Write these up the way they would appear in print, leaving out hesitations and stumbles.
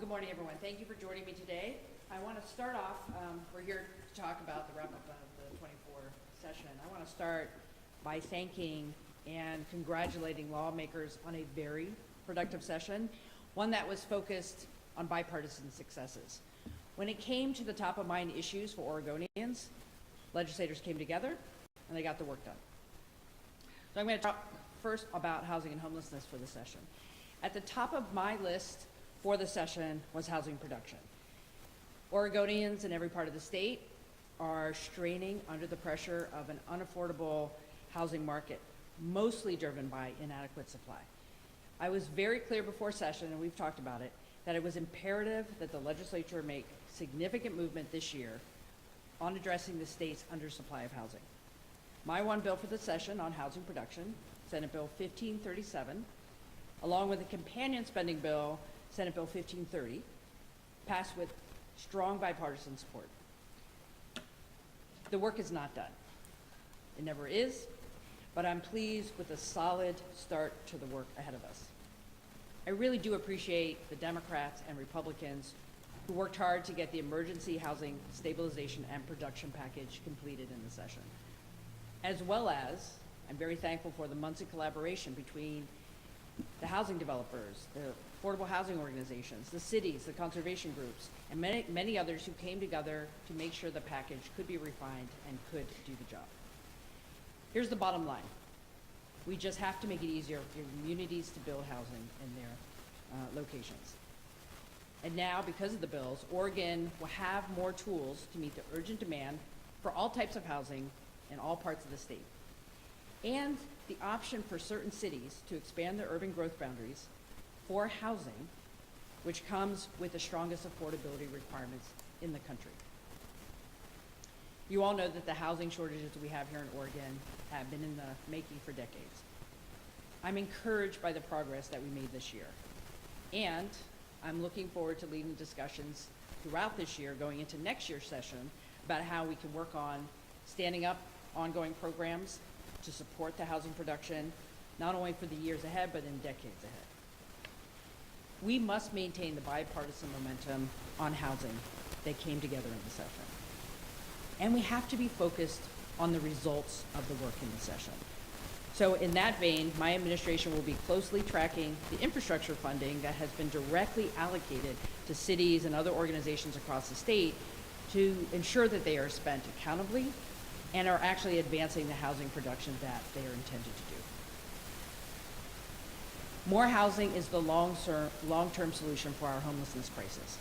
good morning, everyone. Thank you for joining me today. I want to start off, we're here to talk about the wrap-up of the 24 session. I want to start by thanking and congratulating lawmakers on a very productive session, one that was focused on bipartisan successes. When it came to the top of mind issues for Oregonians, legislators came together and they got the work done. So I'm going to talk first about housing and homelessness for the session. At the top of my list for the session was housing production. Oregonians in every part of the state are straining under the pressure of an unaffordable housing market, mostly driven by inadequate supply. I was very clear before session, and we've talked about it, that it was imperative that the legislature make significant movement this year on addressing the state's undersupply of housing. My one bill for the session on housing production, Senate Bill 1537, along with a companion spending bill, Senate Bill 1530, passed with strong bipartisan support. The work is not done. It never is, but I'm pleased with the solid start to the work ahead of us. I really do appreciate the Democrats and Republicans who worked hard to get the emergency housing stabilization and production package completed in the session. As well as, I'm very thankful for the months of collaboration between the housing developers, the affordable housing organizations, the cities, the conservation groups, and many others who came together to make sure the package could be refined and could do the job. Here's the bottom line. We just have to make it easier for communities to build housing in their locations. And now, because of the bills, Oregon will have more tools to meet the urgent demand for all types of housing in all parts of the state. And the option for certain cities to expand their urban growth boundaries for housing, which comes with the strongest affordability requirements in the country. You all know that the housing shortages we have here in Oregon have been in the making for decades. I'm encouraged by the progress that we made this year. And I'm looking forward to leading discussions throughout this year, going into next year's session, about how we can work on standing up ongoing programs to support the housing production, not only for the years ahead, but in decades ahead. We must maintain the bipartisan momentum on housing that came together in the session. And we have to be focused on the results of the work in the session. So in that vein, my administration will be closely tracking the infrastructure funding that has been directly allocated to cities and other organizations across the state to ensure that they are spent accountably and are actually advancing the housing production that they are intended to do. More housing is the long-term solution for our homelessness crisis.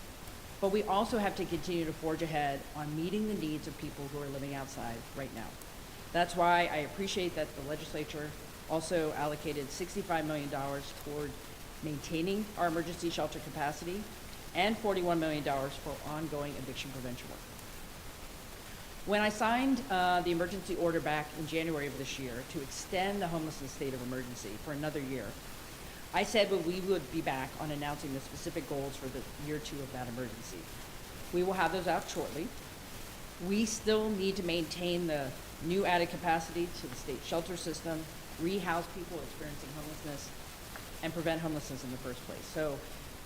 But we also have to continue to forge ahead on meeting the needs of people who are living outside right now. That's why I appreciate that the legislature also allocated $65 million toward maintaining our emergency shelter capacity and $41 million for ongoing eviction prevention work. When I signed the emergency order back in January of this year to extend the homelessness state of emergency for another year, I said we would be back on announcing the specific goals for the year 2 of that emergency. We will have those out shortly. We still need to maintain the new added capacity to the state shelter system, rehouse people experiencing homelessness, and prevent homelessness in the first place. So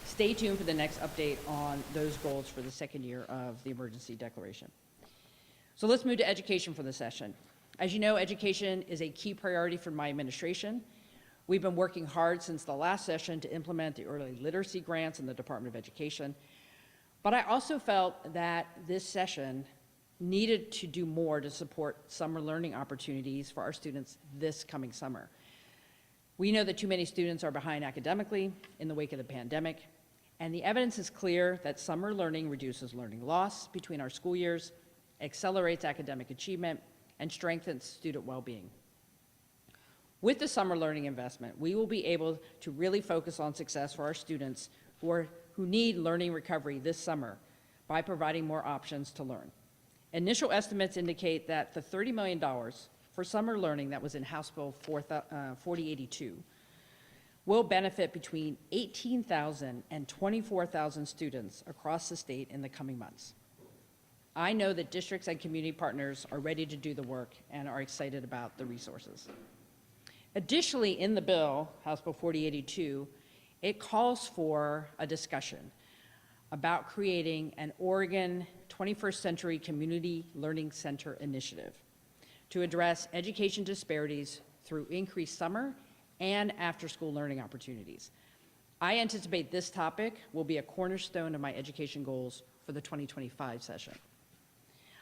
stay tuned for the next update on those goals for the second year of the emergency declaration. So let's move to education for the session. As you know, education is a key priority for my administration. We've been working hard since the last session to implement the early literacy grants in the Department of Education. But I also felt that this session needed to do more to support summer learning opportunities for our students this coming summer. We know that too many students are behind academically in the wake of the pandemic, and the evidence is clear that summer learning reduces learning loss between our school years, accelerates academic achievement, and strengthens student well-being. With the summer learning investment, we will be able to really focus on success for our students who need learning recovery this summer by providing more options to learn. Initial estimates indicate that the $30 million for summer learning that was in House Bill 4082 will benefit between 18,000 and 24,000 students across the state in the coming months. I know that districts and community partners are ready to do the work and are excited about the resources. Additionally, in the bill, House Bill 4082, it calls for a discussion about creating an Oregon 21st Century Community Learning Center initiative to address education disparities through increased summer and after-school learning opportunities. I anticipate this topic will be a cornerstone of my education goals for the 2025 session.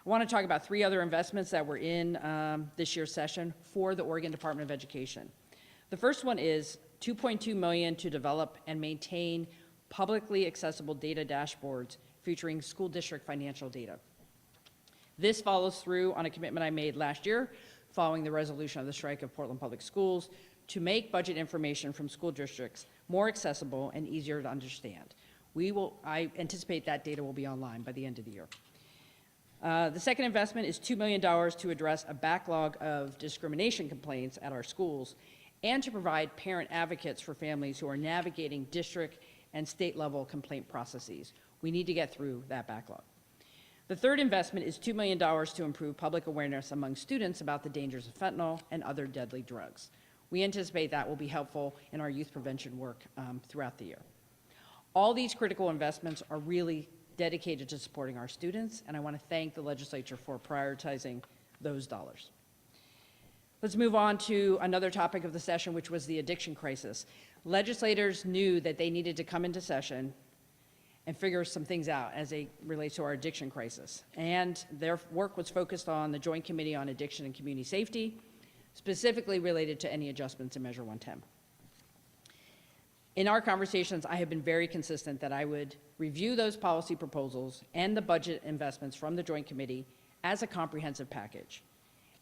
I want to talk about 3 other investments that were in this year's session for the Oregon Department of Education. The first one is $2.2 million to develop and maintain publicly accessible data dashboards featuring school district financial data. This follows through on a commitment I made last year following the resolution of the strike of Portland Public Schools to make budget information from school districts more accessible and easier to understand. I anticipate that data will be online by the end of the year. The second investment is $2 million to address a backlog of discrimination complaints at our schools and to provide parent advocates for families who are navigating district and state level complaint processes. We need to get through that backlog. The third investment is $2 million to improve public awareness among students about the dangers of fentanyl and other deadly drugs. We anticipate that will be helpful in our youth prevention work throughout the year. All these critical investments are really dedicated to supporting our students, and I want to thank the legislature for prioritizing those dollars. Let's move on to another topic of the session, which was the addiction crisis. Legislators knew that they needed to come into session and figure some things out as it relates to our addiction crisis. And their work was focused on the Joint Committee on Addiction and Community Safety, specifically related to any adjustments in Measure 110. In our conversations, I have been very consistent that I would review those policy proposals and the budget investments from the Joint Committee as a comprehensive package.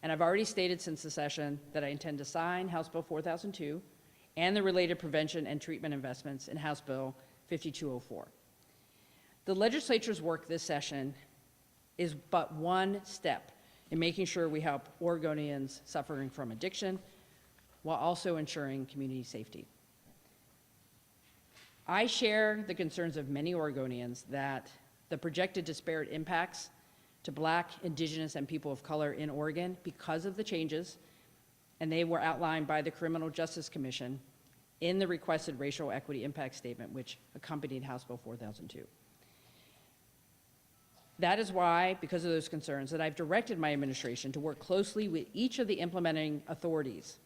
And I've already stated since the session that I intend to sign House Bill 4002 and the related prevention and treatment investments in House Bill 5204. The legislature's work this session is but one step in making sure we help Oregonians suffering from addiction while also ensuring community safety. I share the concerns of many Oregonians that the projected disparate impacts to Black, Indigenous, and people of color in Oregon because of the changes, and they were outlined by the Criminal Justice Commission in the requested racial equity impact statement, which accompanied House Bill 4002. That is why, because of those concerns, that I've directed my administration to work closely with each of the implementing authorities,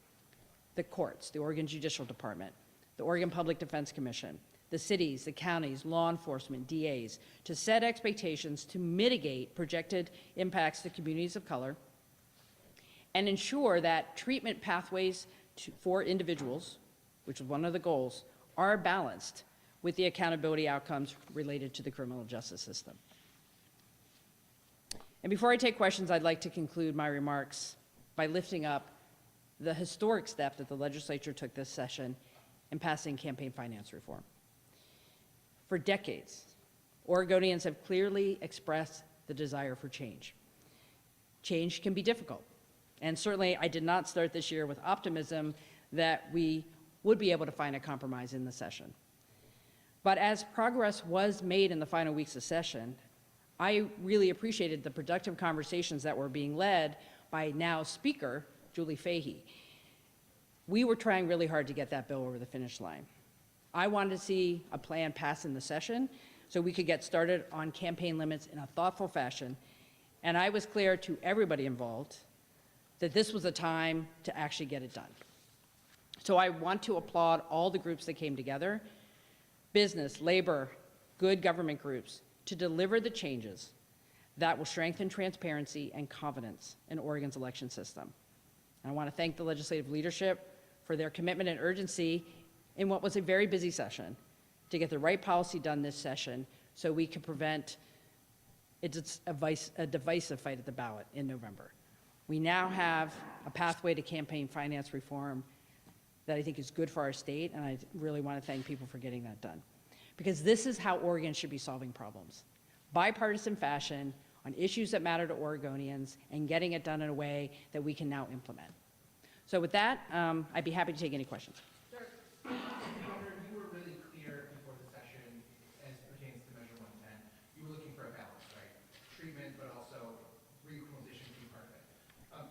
the courts, the Oregon Judicial Department, the Oregon Public Defense Commission, the cities, the counties, law enforcement, DAs, to set expectations to mitigate projected impacts to communities of color and ensure that treatment pathways for individuals, which is one of the goals, are balanced with the accountability outcomes related to the criminal justice system. And before I take questions, I'd like to conclude my remarks by lifting up the historic step that the legislature took this session in passing campaign finance reform. For decades, Oregonians have clearly expressed the desire for change. Change can be difficult, and certainly I did not start this year with optimism that we would be able to find a compromise in the session. But as progress was made in the final weeks of session, I really appreciated the productive conversations that were being led by now Speaker Julie Fahey. We were trying really hard to get that bill over the finish line. I wanted to see a plan pass in the session so we could get started on campaign limits in a thoughtful fashion, and I was clear to everybody involved that this was a time to actually get it done. So I want to applaud all the groups that came together, business, labor, good government groups, to deliver the changes that will strengthen transparency and confidence in Oregon's election system. And I want to thank the legislative leadership for their commitment and urgency in what was a very busy session to get the right policy done this session so we could prevent a divisive fight at the ballot in November. We now have a pathway to campaign finance reform that I think is good for our state, and I really want to thank people for getting that done. Because this is how Oregon should be solving problems. Bipartisan fashion on issues that matter to Oregonians and getting it done in a way that we can now implement. So with that, I'd be happy to take any questions. Sure. Governor, you were really clear before the session as pertains to Measure 110. You were looking for a balance, right? Treatment, but also re-equalization being part of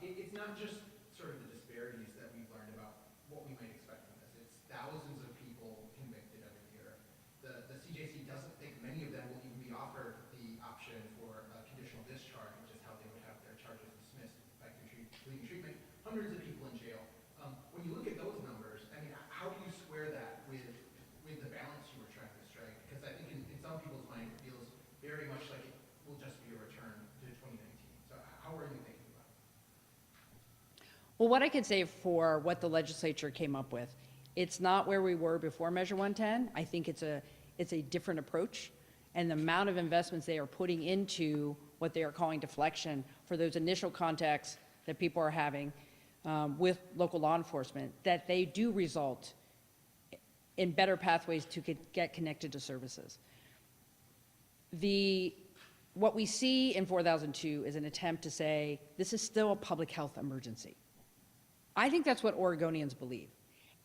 it. It's not just sort of the disparities that we've learned about what we might expect from this. It's thousands of people convicted every year. The CJC doesn't think many of them will hundreds of people in jail. When you look at those numbers, I mean, how do you square that with the balance you were trying to strike? Because I think in some people's mind, it feels very much like it will just be a return to 2019. So how are you thinking about it? Well, what I could say for what the legislature came up with, it's not where we were before Measure 110. I think it's a different approach, and the amount of investments they are putting into what they are calling deflection for those initial contacts that people are having with local law enforcement, that they do result in better pathways to get connected to services. What we see in 4002 is an attempt to say, this is still a public health emergency. I think that's what Oregonians believe.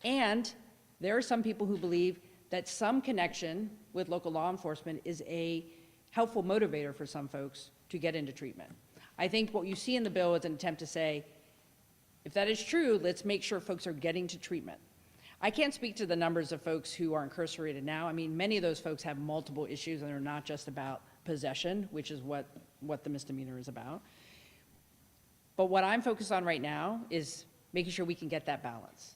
And there are some people who believe that some connection with local law enforcement is a helpful motivator for some folks to get into treatment. I think what you see in the bill is an attempt to say, if that is true, let's make sure folks are getting to treatment. I can't speak to the numbers of folks who are incarcerated now. I mean, many of those folks have multiple issues and they're not just about possession, which is what the misdemeanor is about. But what I'm focused on right now is making sure we can get that balance.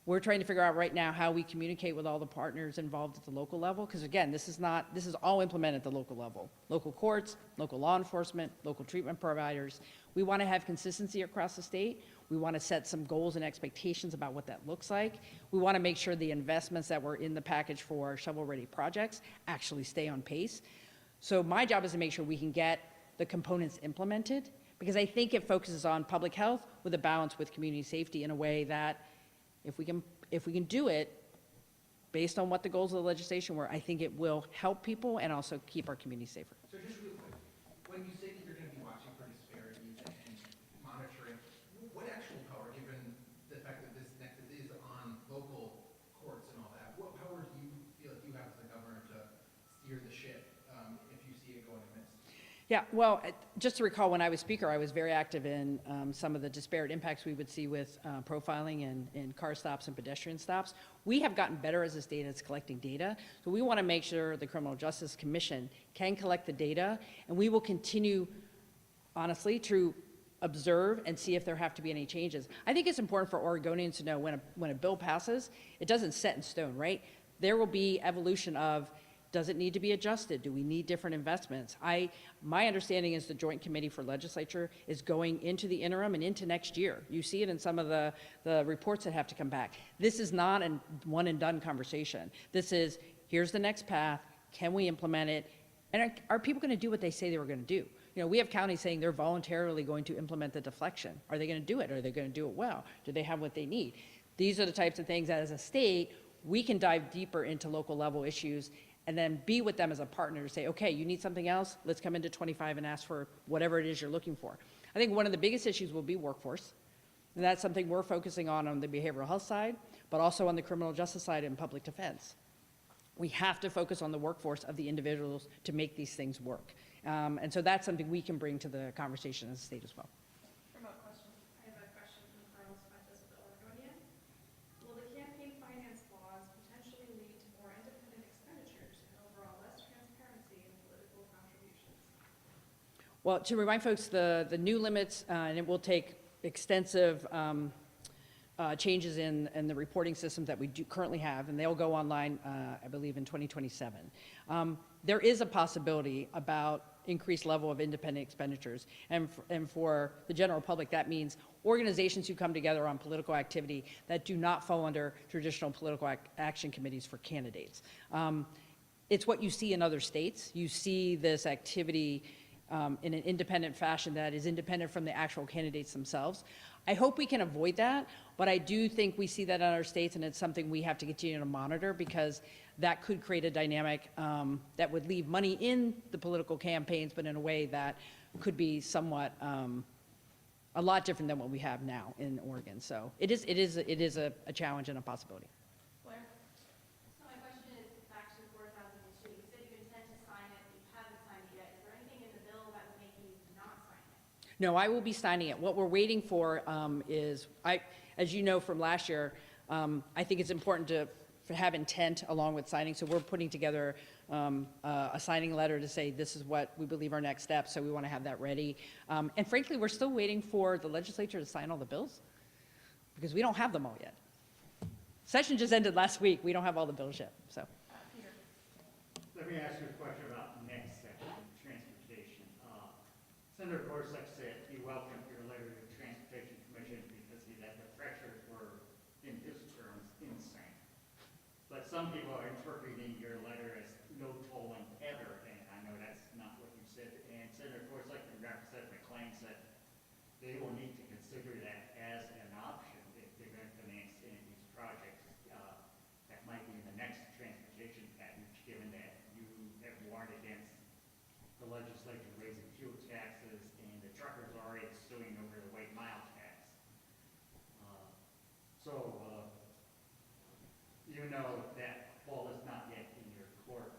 We're trying to figure out right now how we communicate with all the partners involved at the local level, because again, this is all implemented at the local level. Local courts, local law enforcement, local treatment providers. We want to have consistency across the state. We want to set some goals and expectations about what that looks like. We want to make sure the investments that were in the package for shovel-ready projects actually stay on pace. So my job is to make sure we can get the components implemented, because I think it focuses on public health with a balance with community safety in a way that if we can do it based on what the goals of the legislation were, I think it will help people and also keep our community safer. So just real quick, when you say that you're going to be watching for disparities and monitoring, what actual power, given the fact that this nexus is on local courts and all that, what power do you feel like you have as the governor to steer the ship if you see it going amiss? Yeah, well, just to recall, when I was speaker, I was very active in some of the disparate impacts we would see with profiling and car stops and pedestrian stops. We have gotten better as a state at collecting data, so we want to make sure the Criminal Justice Commission can collect the data, and we will continue, honestly, to observe and see if there have to be any changes. I think it's important for Oregonians to know when a bill passes, it doesn't set in stone, right? There will be evolution of, does it need to be adjusted? Do we need different investments? My understanding is the Joint Committee for Legislature is going into the interim and into next year. You see it in some of the reports that have to come back. This is not a one and done conversation. This is, here's the next path, can we implement it? And are people gonna do what they say they were gonna do? You know, we have counties saying they're voluntarily going to implement the deflection. Are they gonna do it? Are they gonna do it well? Do they have what they need? These are the types of things that as a state, we can dive deeper into local level issues and then be with them as a partner to say, okay, you need something else? Let's come into 25 and ask for whatever it is you're looking for. I think one of the biggest issues will be workforce. And that's something we're focusing on the behavioral health side, but also on the criminal justice side and public defense. We have to focus on the workforce of the individuals to make these things work. And so that's something we can bring to the conversation as a state as well. Remote question. I have a question from Carlos Fuentes with Oregonian. Will the campaign finance laws potentially lead to more independent expenditures and overall less transparency in political contributions? Well, to remind folks, the new limits, and it will take extensive changes in the reporting systems that we do currently have, and they'll go online, I believe, in 2027. There is a possibility about increased level of independent expenditures, and for the general public, that means organizations who come together on political activity that do not fall under traditional political action committees for candidates. It's what you see in other states. You see this activity in an independent fashion that is independent from the actual candidates themselves. I hope we can avoid that, but I do think we see that in our states, and it's something we have to continue to monitor, because that could create a dynamic that would leave money in the political campaigns, but in a way that could be somewhat a lot different than what we have now in Oregon. So it is a challenge and a possibility. Blair? So my question is back to 4002. You said you intend to sign it, but you haven't signed it yet. Is there anything in the bill that would make you not sign it? No, I will be signing it. What we're waiting for is, as you know from last year, I think it's important to have intent along with signing. So we're putting together assigning a letter to say, this is what we believe our next steps, so we want to have that ready. And frankly, we're still waiting for the legislature to sign all the bills, because we don't have them all yet. Session just ended last week. We don't have all the bills yet, so. Let me ask you a question about the next section, transportation. Senator Kotek said he welcomed your letter to the Transportation Commission because he said the pressures were, in his terms, insane. But some people are interpreting your letter as no tolling ever, and I know that's not what you said. And Senator Kotek and Representative McLean said they will need to consider that as an option if they're going to finance any of these projects that might be in the next transportation package, given that you have warned against the legislature raising fuel taxes and the truckers are already suing over the weight mile tax. You know that ball is not yet in your court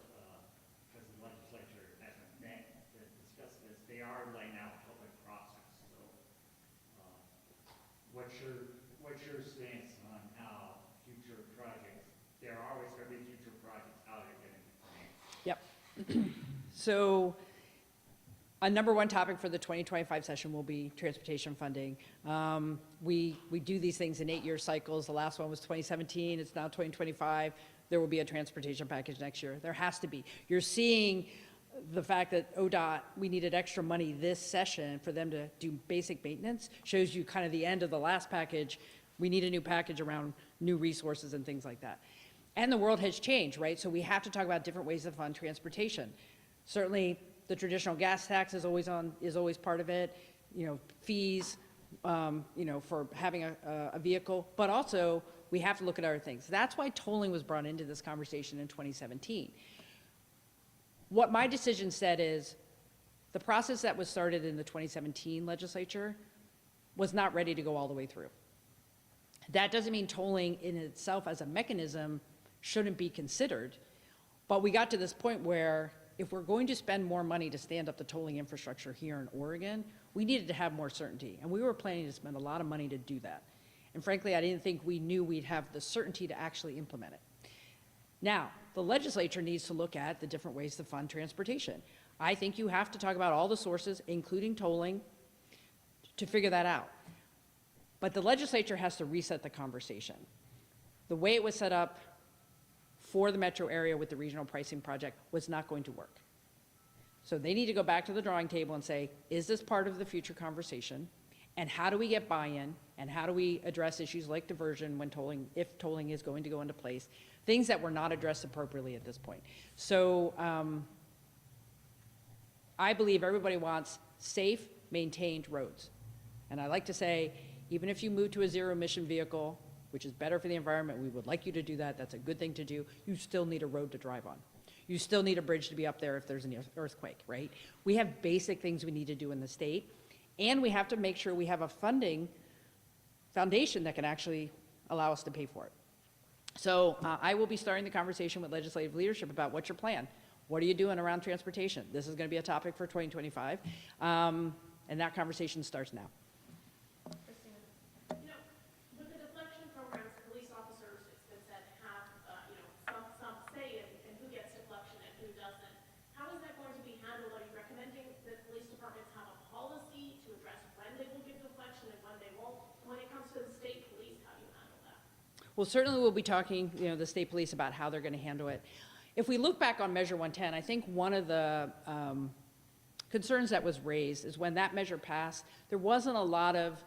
because the legislature hasn't met to discuss this. They are laying out a public process. So what's your stance on how future projects, there are always going to be future projects, how they're going to be financed? Yep. So a number one topic for the 2025 session will be transportation funding. We do these things in 8-year cycles. The last one was 2017. It's now 2025. There will be a transportation package next year. There has to be. You're seeing the fact that ODOT, we needed extra money this session for them to do basic maintenance, shows you kind of the end of the last package. We need a new package around new resources and things like that. And the world has changed, right? So we have to talk about different ways to fund transportation. Certainly, the traditional gas tax is always part of it, fees, for having a vehicle, but also we have to look at other things. That's why tolling was brought into this conversation in 2017. What my decision said is the process that was started in the 2017 legislature was not ready to go all the way through. That doesn't mean tolling in itself as a mechanism shouldn't be considered, but we got to this point where if we're going to spend more money to stand up the tolling infrastructure here in Oregon, we needed to have more certainty. And we were planning to spend a lot of money to do that. And frankly, I didn't think we knew we'd have the certainty to actually implement it. Now, the legislature needs to look at the different ways to fund transportation. I think you have to talk about all the sources, including tolling, to figure that out. But the legislature has to reset the conversation. The way it was set up for the metro area with the regional pricing project was not going to work. So they need to go back to the drawing table and say, is this part of the future conversation? And how do we get buy-in? And how do we address issues like diversion when tolling, if tolling is going to go into place? Things that were not addressed appropriately at this point. So I believe everybody wants safe, maintained roads. And I like to say, even if you move to a zero-emission vehicle, which is better for the environment, we would like you to do that, that's a good thing to do, you still need a road to drive on. You still need a bridge to be up there if there's an earthquake, right? We have basic things we need to do in the state, and we have to make sure we have a funding foundation that can actually allow us to pay for it. So I will be starting the conversation with legislative leadership about what's your plan? What are you doing around transportation? This is going to be a topic for 2025, and that conversation starts now. With the deflection programs, police officers, it's been said, have, some say in who gets deflection and who doesn't. How is that going to be handled? Are you recommending that police departments have a policy to address when they will give deflection and when they won't? When it comes to the state police, how do you handle that? Well, certainly we'll be talking, the state police about how they're going to handle it. If we look back on Measure 110, I think one of the concerns that was raised is when that measure passed, there wasn't a lot of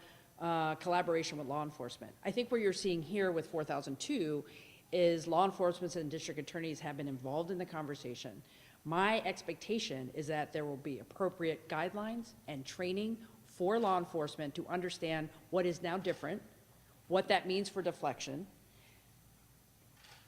collaboration with law enforcement. I think what you're seeing here with 4002 is law enforcement and district attorneys have been involved in the conversation. My expectation is that there will be appropriate guidelines and training for law enforcement to understand what is now different, what that means for deflection.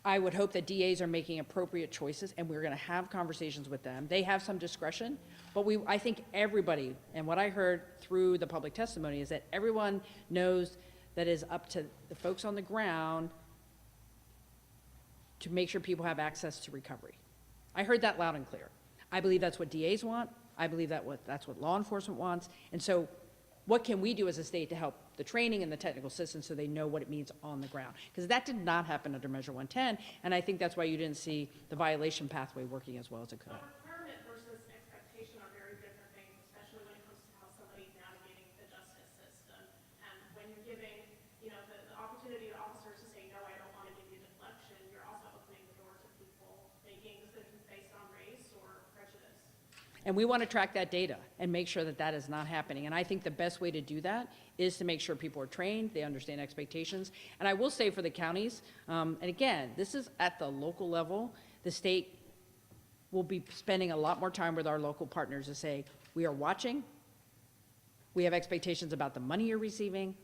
I would hope that DAs are making appropriate choices, and we're going to have conversations with them. They have some discretion, but I think everybody, and what I heard through the public testimony is that everyone knows that it is up to the folks on the ground to make sure people have access to recovery. I heard that loud and clear. I believe that's what DAs want. I believe that's what law enforcement wants. And so what can we do as a state to help the training and the technical assistance so they know what it means on the ground? Because that did not happen under Measure 110, and I think that's why you didn't see the violation pathway working as well as it could have. Requirement versus expectation are very different things, especially when it comes to how somebody's navigating the justice system. And when you're giving, the opportunity to officers to say, no, I don't want to give you deflection, you're also opening the door to people making decisions based on race or prejudice. And we want to track that data and make sure that that is not happening. And I think the best way to do that is to make sure people are trained, they understand expectations. And I will say for the counties, and again, this is at the local level, the state will be spending a lot more time with our local partners to say, we are watching, we have expectations about the money you're receiving,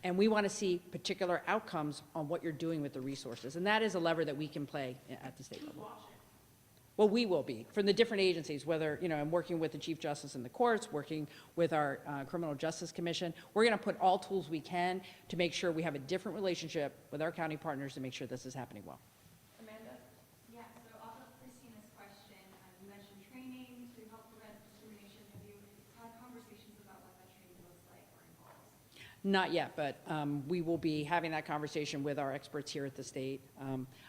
and we want to see particular outcomes on what you're doing with the resources. And that is a lever that we can play at the state level. Well, we will be, from the different agencies, whether, I'm working with the Chief Justice in the courts, working with our Criminal Justice Commission. We're going to put all tools we can to make sure we have a different relationship with our county partners to make sure this is happening well. Amanda? Yeah, so off of Christina's question, you mentioned training to help prevent discrimination. Have you had conversations about what that training looks like or involves? Not yet, but we will be having that conversation with our experts here at the state.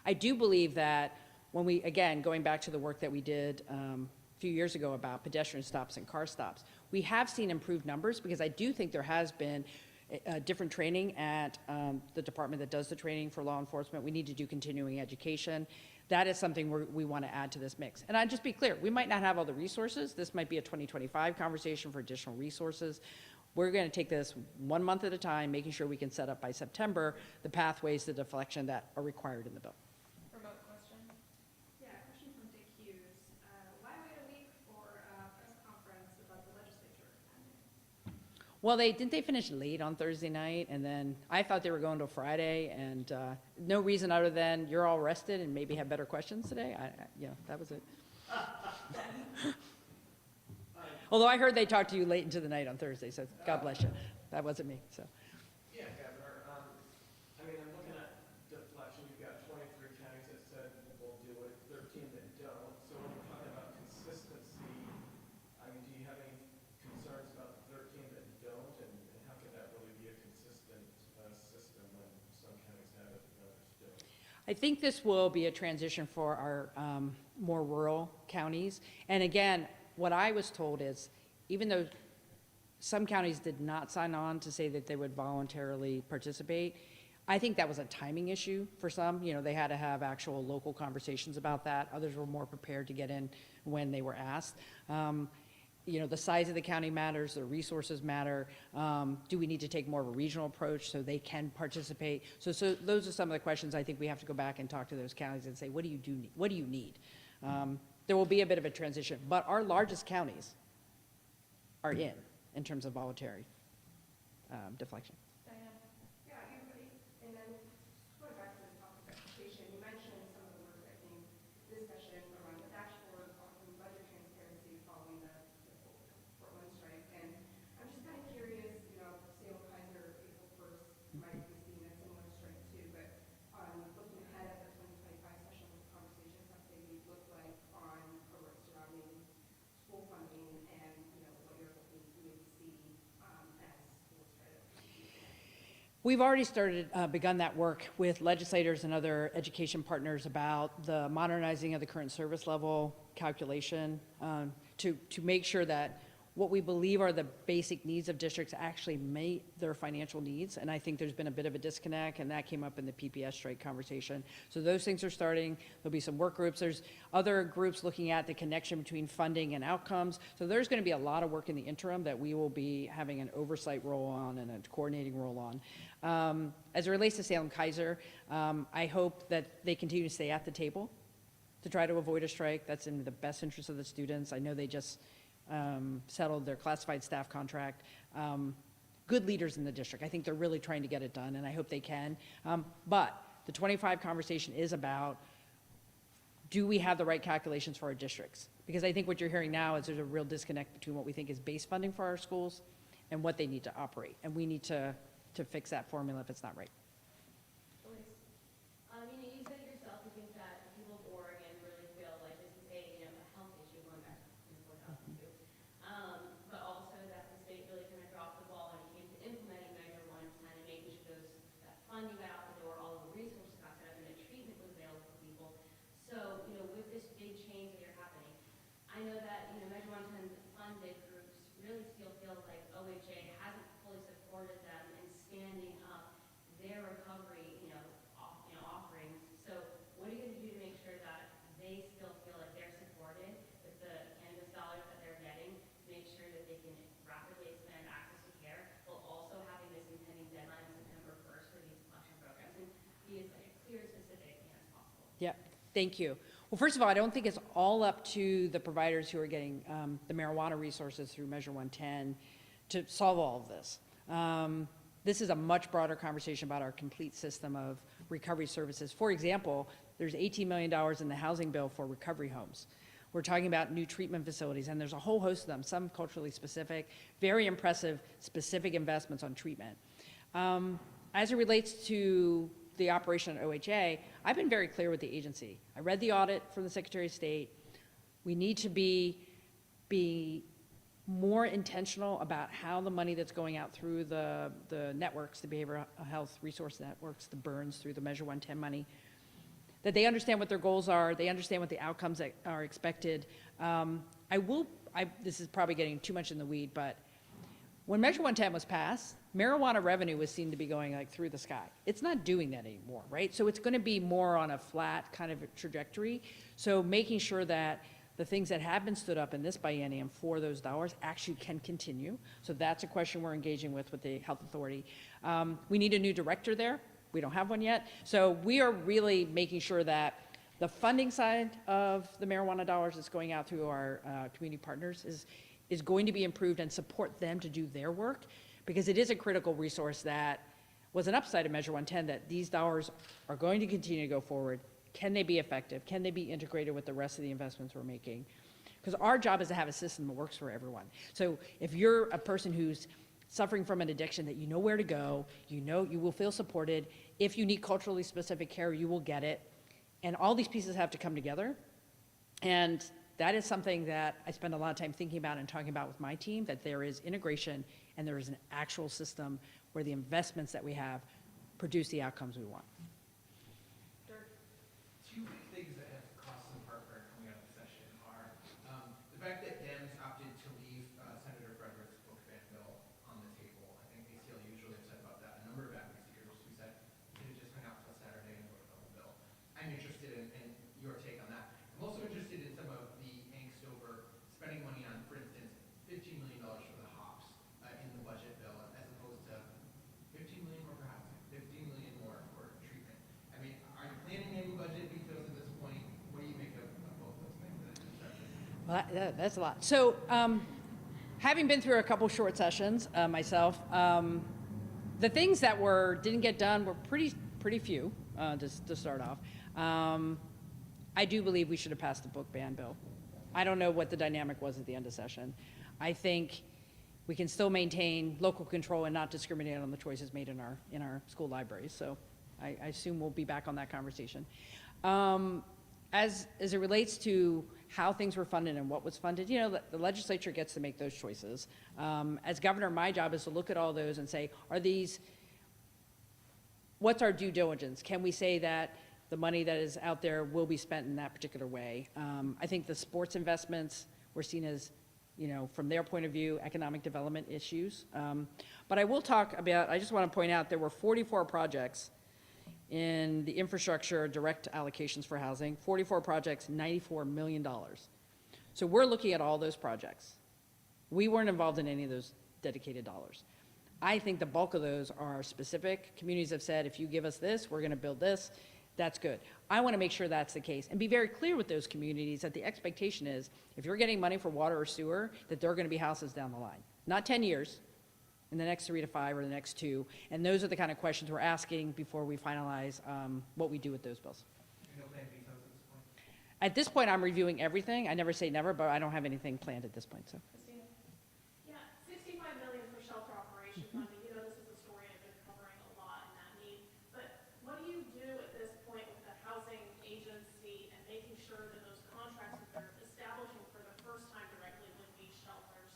I do believe that when we, again, going back to the work that we did a few years ago about pedestrian stops and car stops, we have seen improved numbers because I do think there has been different training at the department that does the training for law enforcement. We need to do continuing education. That is something we want to add to this mix. And I'd just be clear, we might not have all the resources. This might be a 2025 conversation for additional resources. We're going to take this 1 month at a time, making sure we can set up by September the pathways to deflection that are required in the bill. Remote question? Yeah, a question from Dick Hughes. Why wait a week for a press conference about the legislature ending? Well, didn't they finish late on Thursday night? And then I thought they were going to Friday, and no reason other than you're all rested and maybe have better questions today. That was it. Although I heard they talked to you late into the night on Thursday, so God bless you. That wasn't me, so. Yeah, Governor. I'm looking at deflection. You've got 23 counties that said we'll do it, 13 that don't. So when we're talking about consistency, do you have any concerns about the 13 that don't? And how can that really be a consistent system when some counties have it and others don't? I think this will be a transition for our more rural counties. And again, what I was told is, even though some counties did not sign on to say that they would voluntarily participate, I think that was a timing issue for some. They had to have actual local conversations about that. Others were more prepared to get in when they were asked. The size of the county matters, the resources matter. Do we need to take more of a regional approach so they can participate? So those are some of the questions I think we have to go back and talk to those counties and say, what do you need? There will be a bit of a transition, but our largest counties are in terms of voluntary deflection. Diane? Yeah, and then going back to the topic of education, you mentioned some of the work, I think, discussion around the dashboard, offering budget transparency following the Fort 1 strike. And I'm just kind of curious, Salem Kaiser, April 1st might be seeing a similar strike too, but looking ahead at the 2025 session, what conversations have they looked like on or surrounding school funding and, what you're hoping to maybe see as schools try to. We've already begun that work with legislators and other education partners about the modernizing of the current service level calculation to make sure that what we believe are the basic needs of districts actually meet their financial needs. And I think there's been a bit of a disconnect, and that came up in the PPS strike conversation. So those things are starting. There'll be some work groups. There's other groups looking at the connection between funding and outcomes. So there's going to be a lot of work in the interim that we will be having an oversight role on and a coordinating role on. As it relates to Salem Kaiser, I hope that they continue to stay at the table to try to avoid a strike. That's in the best interest of the students. I know they just settled their classified staff contract. Good leaders in the district. I think they're really trying to get it done, and I hope they can. But the 25 conversation is about, do we have the right calculations for our districts? Because I think what you're hearing now is there's a real disconnect between what we think is base funding for our schools and what they need to operate. And we need to fix that formula if it's not right. Elise? You said yourself, you think that people of Oregon really feel like this is a health issue going back to 2002. But also that the state really kind of Yeah, thank you. Well, first of all, I don't think it's all up to the providers who are getting the marijuana resources through Measure 110 to solve all of this. This is a much broader conversation about our complete system of recovery services. For example, there's $18 million in the housing bill for recovery homes. We're talking about new treatment facilities, and there's a whole host of them, some culturally specific, very impressive, specific investments on treatment. As it relates to the operation at OHA, I've been very clear with the agency. I read the audit from the Secretary of State. We need to be more intentional about how the money that's going out through the networks, the behavioral health resource networks, the burns through the Measure 110 money, that they understand what their goals are, they understand what the outcomes that are expected. This is probably getting too much in the weed, but when Measure 110 was passed, marijuana revenue was seen to be going like through the sky. It's not doing that anymore, right? So it's going to be more on a flat kind of a trajectory. So making sure that the things that have been stood up in this biennium for those dollars actually can continue. So that's a question we're engaging with the health authority. We need a new director there. We don't have one yet. So we are really making sure that the funding side of the marijuana dollars that's going out through our community partners is going to be improved and support them to do their work, because it is a critical resource that was an upside of Measure 110, that these dollars are going to continue to go forward. Can they be effective? Can they be integrated with the rest of the investments we're making? Because our job is to have a system that works for everyone. So if you're a person who's suffering from an addiction, that you know where to go, you know you will feel supported. If you need culturally specific care, you will get it. And all these pieces have to come together. And that is something that I spend a lot of time thinking about and talking about with my team, that there is integration and there is an actual system where the investments that we have produce the outcomes we want. Two things that have caused some heartburn coming out of the session are the fact that Dems opted to leave Senator Frederick's book ban bill on the table. I think ACLU usually upset about that. A number of advocacy groups who said it had just hung out until Saturday and voted on the bill. I'm interested in your take on that. I'm also interested in some of the angst over spending money on, for instance, $15 million for the hops in the budget bill, as opposed to $15 million more for housing, $15 million more for treatment. I mean, are you planning any budget vetoes at this point? What do you make of both those things? Well, that's a lot. So having been through a couple short sessions myself, the things that didn't get done were pretty few to start off. I do believe we should have passed the book ban bill. I don't know what the dynamic was at the end of session. I think we can still maintain local control and not discriminate on the choices made in our school libraries. So I assume we'll be back on that conversation. As it relates to how things were funded and what was funded, you know, the legislature gets to make those choices. As governor, my job is to look at all those and say, what's our due diligence? Can we say that the money that is out there will be spent in that particular way? I think the sports investments were seen as, you know, from their point of view, economic development issues. But I will talk about, I just want to point out there were 44 projects in the infrastructure direct allocations for housing, 44 projects, $94 million. So we're looking at all those projects. We weren't involved in any of those dedicated dollars. I think the bulk of those are specific. Communities have said, if you give us this, we're going to build this. That's good. I want to make sure that's the case and be very clear with those communities that the expectation is, if you're getting money for water or sewer, that there are going to be houses down the line. Not 10 years, in the next 3 to 5 or the next 2. And those are the kind of questions we're asking before we finalize what we do with those bills. No plan vetoes at this point? At this point, I'm reviewing everything. I never say never, but I don't have anything planned at this point. So. Christina? Yeah, $65 million for shelter operation funding. You know, this is a story I've been covering a lot in that need. But what do you do at this point with the housing agency and making sure that those contracts that they're establishing for the first time directly with these shelters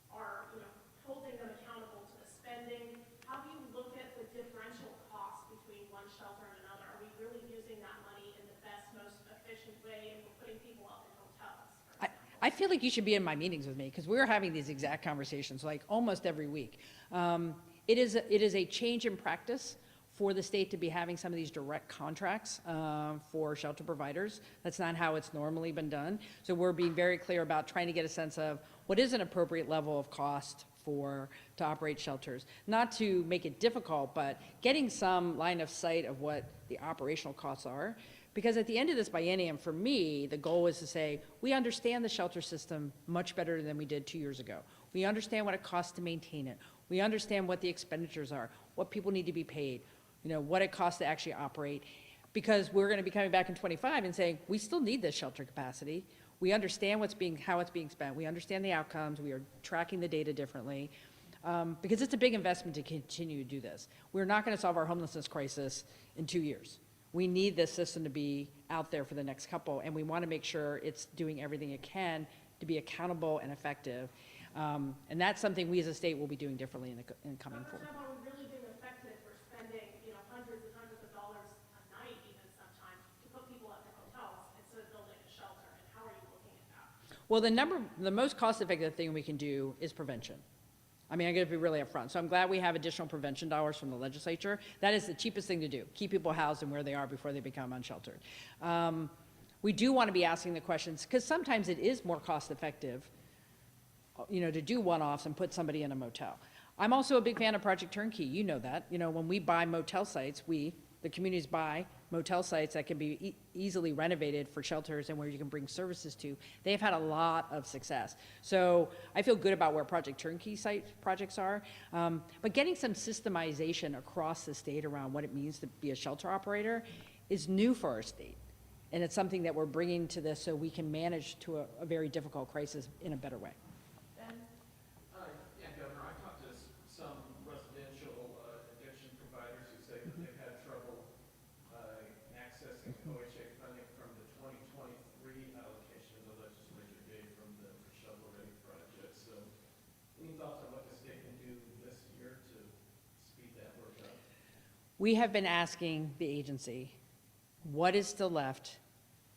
are, you know, holding them accountable to the spending? How do you look at the differential costs between one shelter and another? Are we really using that money in the best, most efficient way if we're putting people up in hotels? I feel like you should be in my meetings with me, because we're having these exact conversations like almost every week. It is a change in practice for the state to be having some of these direct contracts for shelter providers. That's not how it's normally been done. So we're being very clear about trying to get a sense of what is an appropriate level of cost to operate shelters. Not to make it difficult, but getting some line of sight of what the operational costs are. Because at the end of this biennium, for me, the goal is to say, we understand the shelter system much better than we did 2 years ago. We understand what it costs to maintain it. We understand what the expenditures are, what people need to be paid, what it costs to actually operate. Because we're going to be coming back in 25 and saying, we still need this shelter capacity. We understand how it's being spent. We understand the outcomes. We are tracking the data differently. Because it's a big investment to continue to do this. We're not going to solve our homelessness crisis in 2 years. We need this system to be out there for the next couple, and we want to make sure it's doing everything it can to be accountable and effective. And that's something we as a state will be doing differently in coming forward. First of all, we really being effective for spending, hundreds and hundreds of dollars a night even sometimes to put people at the hotels instead of building a shelter, and how are you looking at that? Well, the most cost-effective thing we can do is prevention. I mean, I'm going to be really upfront. So I'm glad we have additional prevention dollars from the legislature. That is the cheapest thing to do, keep people housed and where they are before they become unsheltered. We do want to be asking the questions, because sometimes it is more cost-effective, to do one-offs and put somebody in a motel. I'm also a big fan of Project Turnkey. You know that. When we buy motel sites, the communities buy motel sites that can be easily renovated for shelters and where you can bring services to. They've had a lot of success. So I feel good about where Project Turnkey site projects are. But getting some systemization across the state around what it means to be a shelter operator is new for our state. And it's something that we're bringing to this so we can manage to a very difficult crisis in a better way. Yeah, Governor, I talked to some residential addiction providers who say that they've had trouble accessing OHA funding from the 2023 allocation of the legislature gave from the shovel-ready project. So any thoughts on what the state can do this year to speed that work up? We have been asking the agency, what is still left?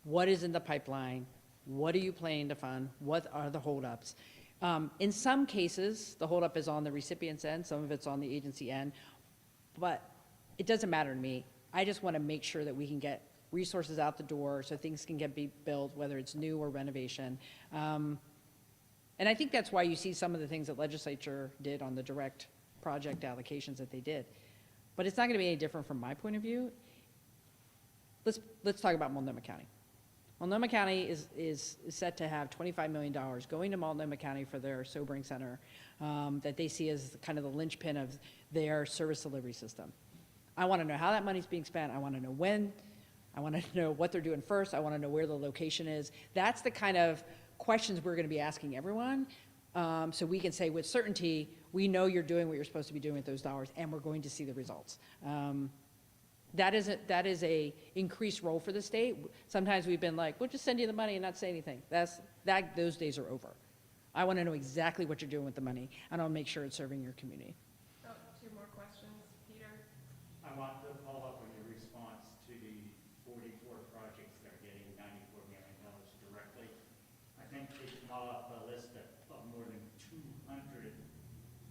What is in the pipeline? What are you planning to fund? What are the holdups? In some cases, the holdup is on the recipient's end, some of it's on the agency end, but it doesn't matter to me. I just want to make sure that we can get resources out the door so things can be built, whether it's new or renovation. And I think that's why you see some of the things that legislature did on the direct project allocations that they did. But it's not going to be any different from my point of view. Let's talk about Multnomah County. Multnomah County is set to have $25 million going to Multnomah County for their sobering center that they see as kind of the linchpin of their service delivery system. I want to know how that money's being spent. I want to know when. I want to know what they're doing first. I want to know where the location is. That's the kind of questions we're going to be asking everyone, so we can say with certainty, we know you're doing what you're supposed to be doing with those dollars, and we're going to see the results. That is a increased role for the state. Sometimes we've been like, we'll just send you the money and not say anything. Those days are over. I want to know exactly what you're doing with the money, and I'll make sure it's serving your community. Oh, 2 more questions. Peter? I want to follow up on your response to the 44 projects that are getting $94 million directly. I think they come off a list of more than 200,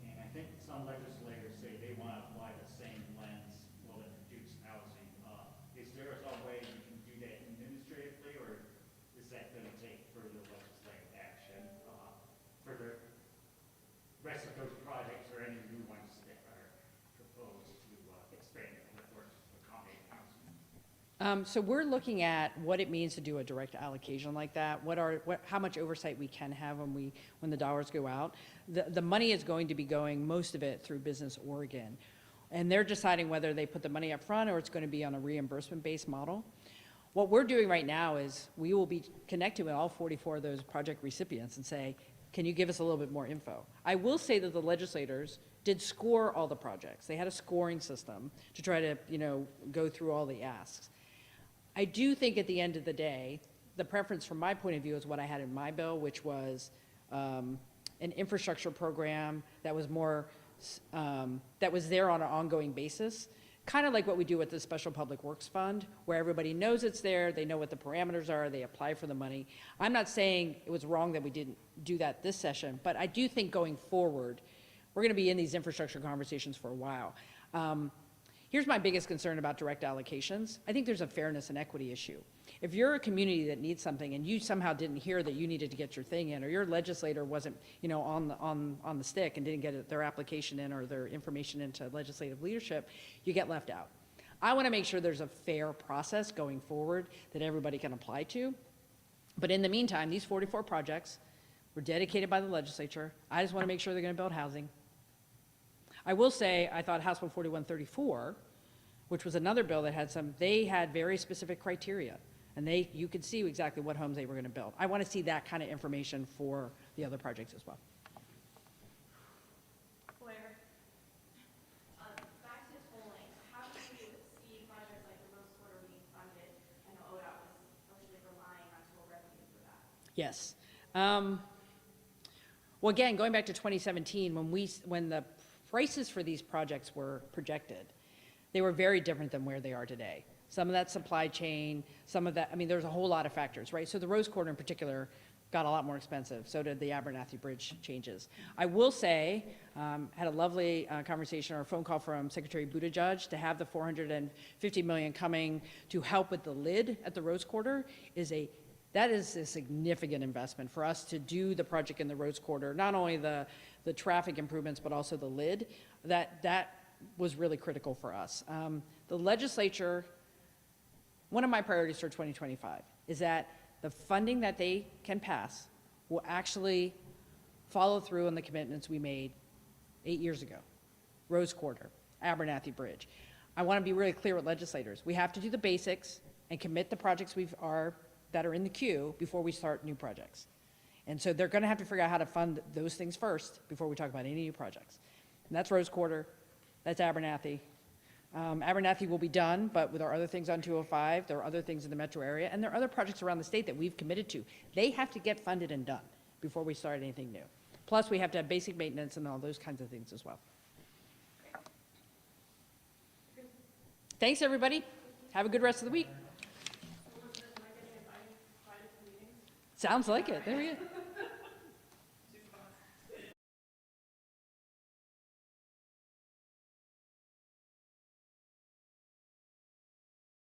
and I think some legislators say they want to apply the same lens will it reduce housing. Is there a way you can do that administratively, or is that going to take further legislative action for the rest of those projects or any new ones that are proposed to expand the works to accommodate housing? So we're looking at what it means to do a direct allocation like that. How much oversight we can have when the dollars go out. The money is going to be going, most of it, through Business Oregon. And they're deciding whether they put the money up front or it's going to be on a reimbursement-based model. What we're doing right now is we will be connecting with all 44 of those project recipients and say, can you give us a little bit more info? I will say that the legislators did score all the projects. They had a scoring system to try to, go through all the asks. I do think at the end of the day, the preference from my point of view is what I had in my bill, which was an infrastructure program that was more, that was there on an ongoing basis, kind of like what we do with the Special Public Works Fund, where everybody knows it's there, they know what the parameters are, they apply for the money. I'm not saying it was wrong that we didn't do that this session, but I do think going forward, we're going to be in these infrastructure conversations for a while. Here's my biggest concern about direct allocations. I think there's a fairness and equity issue. If you're a community that needs something and you somehow didn't hear that you needed to get your thing in, or your legislator wasn't, on the stick and didn't get their application in or their information into legislative leadership, you get left out. I want to make sure there's a fair process going forward that everybody can apply to. But in the meantime, these 44 projects were dedicated by the legislature. I just want to make sure they're going to build housing. I will say, I thought House Bill 4134, which was another bill that had they had very specific criteria. And you could see exactly what homes they were going to build. I want to see that kind of information for the other projects as well. Blair? Back to tolling, how do you see projects like the Rose Quarter being funded? I know ODOT was really relying on toll revenue for that. Yes. Well, again, going back to 2017, when the prices for these projects were projected, they were very different than where they are today. Some of that supply chain, some of that, I mean, there's a whole lot of factors, right? So the Rose Quarter in particular got a lot more expensive. So did the Abernathy Bridge changes. I will say, had a lovely conversation or phone call from Secretary Buttigieg to have the $450 million coming to help with the lid at the Rose Quarter that is a significant investment for us to do the project in the Rose Quarter, not only the traffic improvements, but also the lid. That was really critical for us. The legislature, one of my priorities for 2025 is that the funding that they can pass will actually follow through on the commitments we made 8 years ago. Rose Quarter, Abernathy Bridge. I want to be really clear with legislators. We have to do the basics and commit the projects that are in the queue before we start new projects. And so they're going to have to figure out how to fund those things first before we talk about any new projects. And that's Rose Quarter, that's Abernathy. Abernathy will be done, but with our other things on 205, there are other things in the metro area, and there are other projects around the state that we've committed to. They have to get funded and done before we start anything new. Plus, we have to have basic maintenance and all those kinds of things as well. Thanks, everybody. Have a good rest of the week. Sounds like it. There we go.